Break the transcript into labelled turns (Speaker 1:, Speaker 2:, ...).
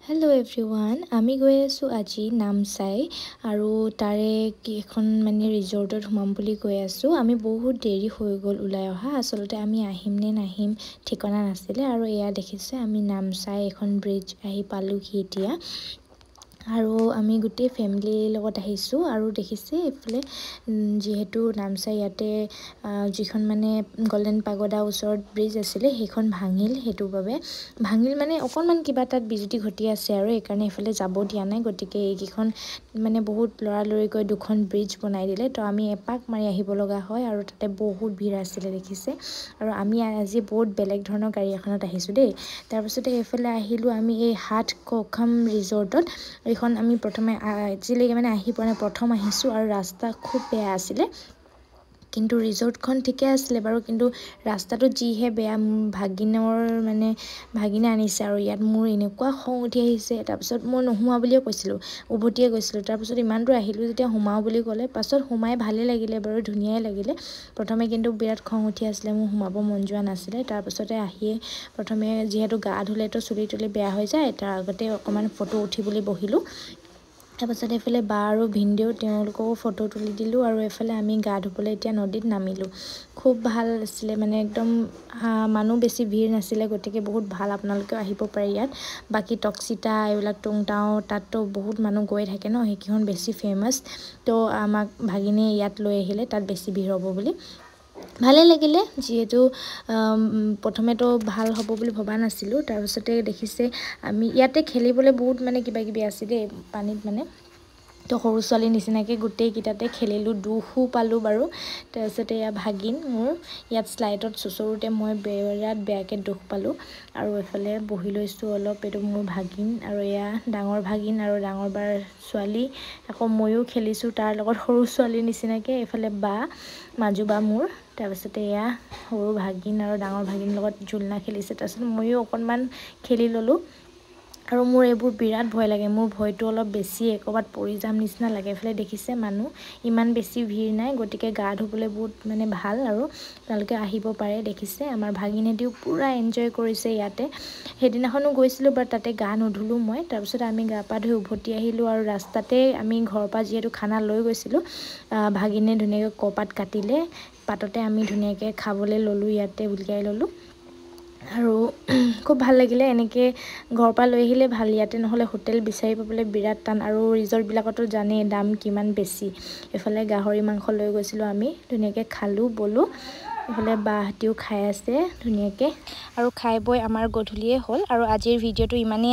Speaker 1: Hello everyone, আমি গৈ আছো আজি নামচাই আৰু তাৰে এখন মানে ৰিজৰ্টত সোমাম বুলি গৈ আছো। আমি বহুত দেৰি হৈ গ'ল ওলাই অহা, আসলতে আমি আহিম নে নাহিম ঠিকনা নাছিলে আৰু এয়া দেখিছে আমি নামচাই এখন ব্ৰিজ আহি পালোহি এতিয়া। আৰু আমি গোটেই ফ্যামিলিৰ লগত আহিছো আৰু দেখিছে এফালে যেহেতু নামচাই ইয়াতে যিখন মানে গোল্ডেন পাগোডা ওচৰত ব্ৰিজ আছিল সেইখন ভাঙিল, হেতু বাবে ভাঙিল মানে অকনমান কিবা তাত বিজুতি ঘটি আছে আৰু এই কাৰণে এফালে যাব দিয়া নাই। গতিকে এইকেইখন মানে বহুত লৰালৰিকৈ দুখন ব্ৰিজ বনাই দিলে, তো আমি এপাক মাৰি আহিব লগা হয় আৰু তাতে বহুত ভিৰ আছিল দেখিছে। আৰু আমি আজি বহুত বেলেগ ধৰণৰ গাড়ী এখনত আহিছো দেই। তাৰ পিছতে এফালে আহিলো আমি এই হাট কোখাম ৰিজৰ্টত। এইখন আমি প্ৰথমে আজিলৈকে মানে আহি পোৱা নাই, প্ৰথম আহিছো আৰু ৰাস্তা খুব বেয়া আছিলে, কিন্তু ৰিজৰ্টখন ঠিকে আছিলে বাৰু, কিন্তু ৰাস্তাটো যিহে বেয়া। ভাগিনে আনিছে আৰু ইয়াত মোৰ এনেকুৱা খং উঠি আহিছে। তাৰপিছত মই নোহোৱা বুলিয়ে কৈছিলোঁ, উভতিয়ে গৈছিলোঁ। তাৰপিছত ইমান দূৰ আহিলোঁ যেতিয়া সোমাওঁ বুলি ক'লে, পাছত সোমাই ভালেই লাগিলে বাৰু, ধুনীয়াই লাগিলে। প্ৰথমে কিন্তু বিৰাট খং উঠি আছিলে, মোৰ সোমাব মন যোৱা নাছিলে। তাৰপিছতে আহিয়ে প্ৰথমে যিহেতু গা ধুলেতো চুলি তুলি বেয়া হৈ যায়, তাৰ আগতে অকণমান ফটো উঠিবলৈ বহিলোঁ। তাৰপাছত এইফালে বা আৰু ভিনদেউ তেওঁলোককো ফটো তুলি দিলোঁ আৰু এইফালে আমি গা ধুবলৈ এতিয়া নদীত নামিলোঁ। খুব ভাল আছিলে মানে, একদম মানুহ বেছি ভিৰ নাছিলে, গতিকে বহুত ভাল। আপোনালোকেও আহিব পাৰে ইয়াত। বাকী টকচিতা এইবিলাক টুংটাও তাততো বহুত মানুহ গৈ থাকে ন, সেইকেইখন বেছি ফেমাছ। তো আমাক ভাগিনে ইয়াত লৈ আহিলে, তাত বেছি ভিৰ হ'ব বুলি। ভালে লাগিলে, যিহেতু প্ৰথমেতো ভাল হ'ব বুলি ভবা নাছিলোঁ। তাৰপিছতে দেখিছে আমি ইয়াতে খেলিবলৈ বহুত মানে কিবা কিবি আছে দেই পানীত মানে, তো সৰু ছোৱালীৰ নিচিনাকৈ গোটেইকেইটাতে খেলিলোঁ, দুখো পালোঁ বাৰু। তাৰপিছতে এয়া ভাগিন মোৰ ইয়াত শ্লাইডত চুঁচৰোতে মই বিৰাট বেয়াকৈ দুখ পালোঁ আৰু এইফালে বহি লৈছোঁ অলপ। এইটো মোৰ ভাগিন আৰু এয়া ডাঙৰ ভাগিন আৰু ডাঙৰ বাৰ ছোৱালী। আকৌ ময়ো খেলিছোঁ তাৰ লগত সৰু ছোৱালীৰ নিচিনাকৈ। এইফালে বা মাজু বা মোৰ, তাৰপিছতে এয়া সৰু ভাগিন আৰু ডাঙৰ ভাগিনৰ লগত ঝুলনা খেলিছে। তাৰপিছত ময়ো অকণমান খেলি ল'লোঁ। আৰু মোৰ এইবোৰ বিৰাট ভয় লাগে, মোৰ ভয়টো অলপ বেছিয়ে, ক'ৰবাত পৰি যাম নিচিনা লাগে। এইফালে দেখিছে মানুহ ইমান বেছি ভিৰ নাই, গতিকে গা ধুবলৈ বহুত মানে ভাল আৰু আপোনালোকে আহিব পাৰে। দেখিছে আমাৰ ভাগিনেদিও পূৰা এনজয় কৰিছে ইয়াতে। সেইদিনাখনো গৈছিলোঁ বাট তাতে গা নুধুলোঁ মই। তাৰপিছত আমি গা পা ধুই উভতি আহিলোঁ আৰু ৰাস্তাতে আমি ঘৰৰ পৰা যিহেতু খানা লৈ গৈছিলোঁ, ভাগিনে ধুনীয়াকৈ কলপাত কাটিলে, পাততে আমি ধুনীয়াকৈ খাবলৈ ল'লোঁ, ইয়াতে উলিয়াই ল'লোঁ। আৰু খুব ভাল লাগিলে এনেকৈ ঘৰৰ পৰা লৈ আহিলে ভাল, ইয়াতে নহ'লে হোটেল বিচাৰি পাবলৈ বিৰাট টান আৰু ৰিজৰ্টবিলাকতো জানেই দাম কিমান বেছি। এইফালে গাহৰি মাংস লৈ গৈছিলোঁ আমি, ধুনীয়াকৈ খালোঁ বলোঁ। এইফালে বাহঁতেও খাই আছে ধুনীয়াকৈ, আৰু খাই বৈ আমাৰ গধূলিয়ে হ'ল। আৰু আজিৰ ভিডিঅ'টো ইমানেই